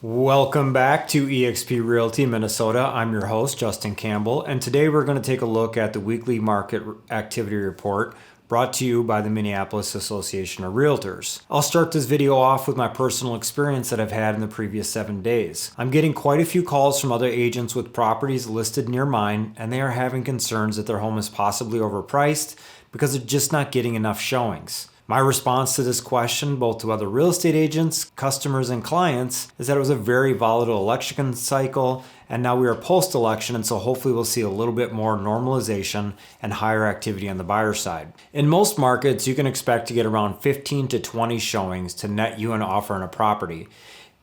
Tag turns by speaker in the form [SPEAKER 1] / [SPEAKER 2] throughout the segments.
[SPEAKER 1] Welcome back to eXp Realty Minnesota. I'm your host, Justin Campbell, and today we're going to take a look at the weekly market activity report brought to you by the Minneapolis Association of Realtors. I'll start this video off with my personal experience that I've had in the previous 7 days. I'm getting quite a few calls from other agents with properties listed near mine, and they are having concerns that their home is possibly overpriced because they're just not getting enough showings. My response to this question, both to other real estate agents, customers, and clients, is that it was a very volatile election cycle, and now we are post-election, and so hopefully we'll see a little bit more normalization and higher activity on the buyer side. In most markets, you can expect to get around 15 to 20 showings to net you an offer on a property.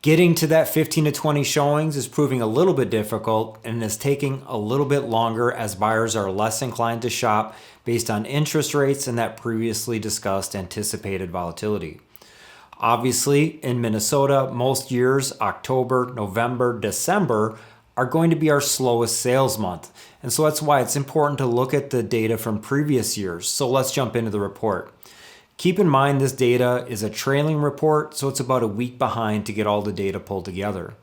[SPEAKER 1] Getting to that 15 to 20 showings is proving a little bit difficult and is taking a little bit longer as buyers are less inclined to shop based on interest rates and that previously discussed anticipated volatility. Obviously, in Minnesota, most years, October, November, December, are going to be our slowest sales month. And so that's why it's important to look at the data from previous years. So let's jump into the report. Keep in mind this data is a trailing report, so it's about a week behind to get all the data pulled together.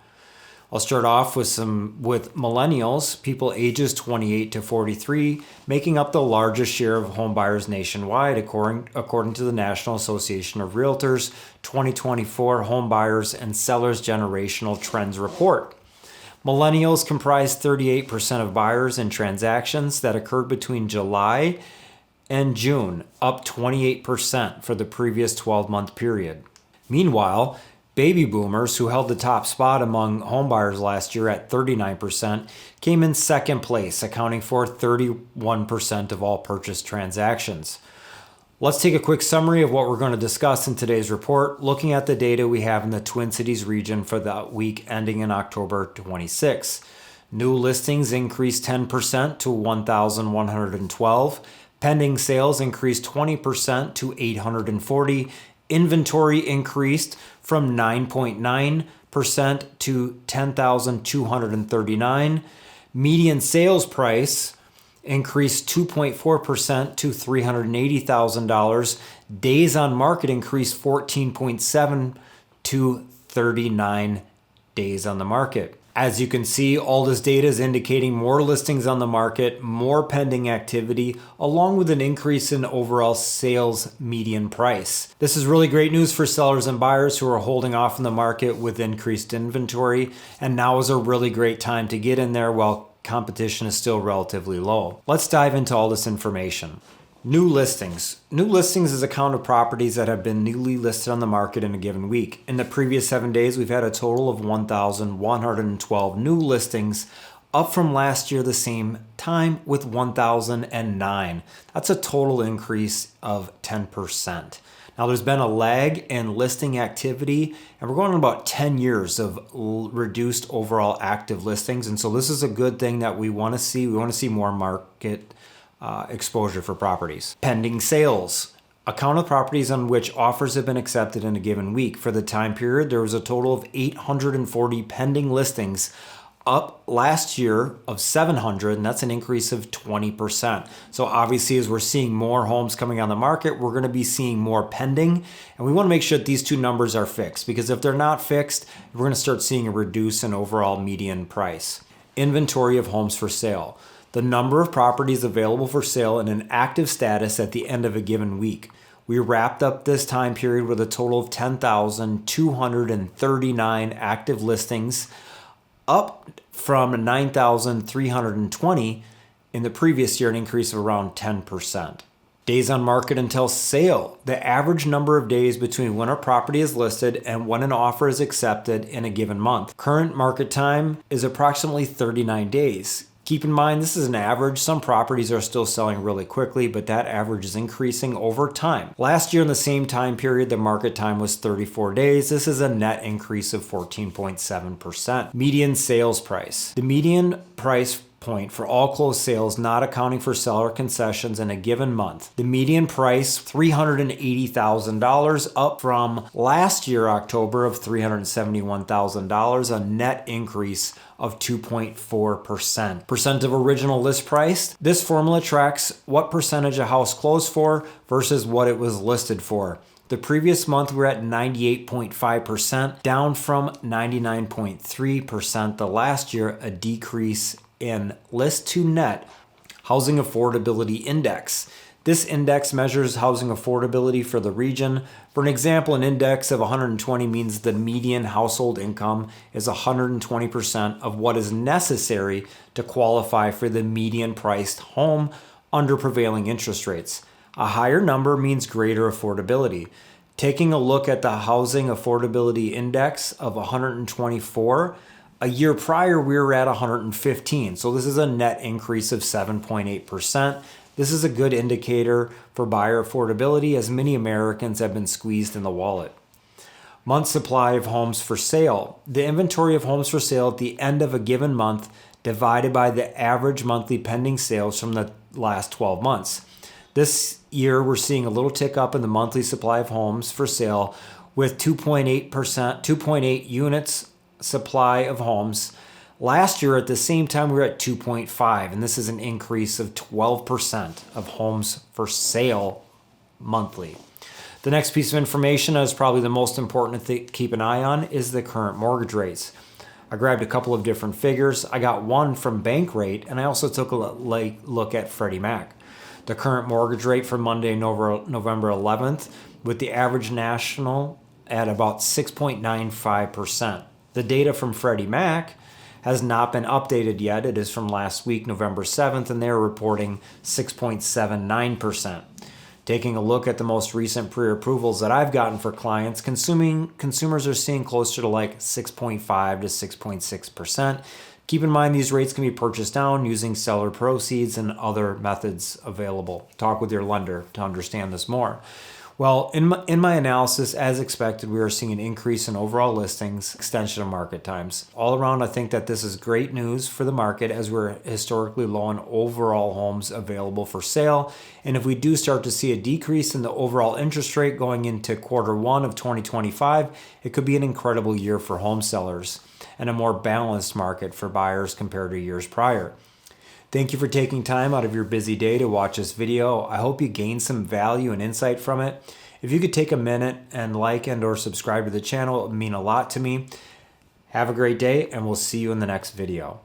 [SPEAKER 1] I'll start off with millennials, people ages 28 to 43, making up the largest share of home buyers nationwide, according to the National Association of Realtors 2024 Home Buyers and Sellers Generational Trends Report. Millennials comprise 38% of buyers in transactions that occurred between July and June, up 28% for the previous 12-month period. Meanwhile, baby boomers, who held the top spot among homebuyers last year at 39%, came in second place, accounting for 31% of all purchase transactions. Let's take a quick summary of what we're going to discuss in today's report, looking at the data we have in the Twin Cities region for the week ending in October 26. New listings increased 10% to 1,112. Pending sales increased 20% to 840. Inventory increased from 9.9% to 10,239. Median sales price increased 2.4% to $380,000. Days on market increased 14.7 to 39 days on the market. As you can see, all this data is indicating more listings on the market, more pending activity, along with an increase in overall sales median price. This is really great news for sellers and buyers who are holding off in the market with increased inventory, and now is a really great time to get in there while competition is still relatively low. Let's dive into all this information. New listings. New listings is a count of properties that have been newly listed on the market in a given week. In the previous 7 days, we've had a total of 1,112 new listings, up from last year the same time with 1,009. That's a total increase of 10%. Now, there's been a lag in listing activity, and we're going on about 10 years of reduced overall active listings. And so this is a good thing that we want to see. We want to see more market exposure for properties. Pending sales. A count of properties on which offers have been accepted in a given week. For the time period, there was a total of 840 pending listings, up last year of 700, and that's an increase of 20%. So obviously, as we're seeing more homes coming on the market, we're going to be seeing more pending, and we want to make sure that these two numbers are fixed, because if they're not fixed, we're going to start seeing a reduce in overall median price. Inventory of homes for sale. The number of properties available for sale in an active status at the end of a given week. We wrapped up this time period with a total of 10,239 active listings, up from 9,320 in the previous year, an increase of around 10%. Days on market until sale. The average number of days between when a property is listed and when an offer is accepted in a given month. Current market time is approximately 39 days. Keep in mind, this is an average. Some properties are still selling really quickly, but that average is increasing over time. Last year in the same time period, the market time was 34 days. This is a net increase of 14.7%. Median sales price. The median price point for all closed sales, not accounting for seller concessions in a given month. The median price, $380,000, up from last year, October, of $371,000, a net increase of 2.4%. Percent of original list price. This formula tracks what percentage a house closed for versus what it was listed for. The previous month, we're at 98.5%, down from 99.3% the last year, a decrease in list to net housing affordability index. This index measures housing affordability for the region. For an example, an index of 120 means the median household income is 120% of what is necessary to qualify for the median priced home under prevailing interest rates. A higher number means greater affordability. Taking a look at the housing affordability index of 124, a year prior we were at 115. So this is a net increase of 7.8%. This is a good indicator for buyer affordability as many Americans have been squeezed in the wallet. Month supply of homes for sale. The inventory of homes for sale at the end of a given month divided by the average monthly pending sales from the last 12 months. This year, we're seeing a little tick up in the monthly supply of homes for sale with 2.8 units supply of homes. Last year, at the same time, we were at 2.5, and this is an increase of 12% of homes for sale monthly. The next piece of information that is probably the most important to keep an eye on is the current mortgage rates. I grabbed a couple of different figures. I got one from Bankrate, and I also took a look at Freddie Mac. The current mortgage rate for Monday, November 11th, with the average national at about 6.95%. The data from Freddie Mac has not been updated yet. It is from last week, November 7th, and they're reporting 6.79%. Taking a look at the most recent pre-approvals that I've gotten for clients, consumers are seeing closer to like 6.5 to 6.6%. Keep in mind these rates can be purchased down using seller proceeds and other methods available. Talk with your lender to understand this more. Well, in my analysis, as expected, we are seeing an increase in overall listings, extension of market times. All around, I think that this is great news for the market as we're historically low on overall homes available for sale. And if we do start to see a decrease in the overall interest rate going into Q1 of 2025, it could be an incredible year for home sellers and a more balanced market for buyers compared to years prior. Thank you for taking time out of your busy day to watch this video. I hope you gained some value and insight from it. If you could take a minute and like and or subscribe to the channel, it would mean a lot to me. Have a great day, and we'll see you in the next video.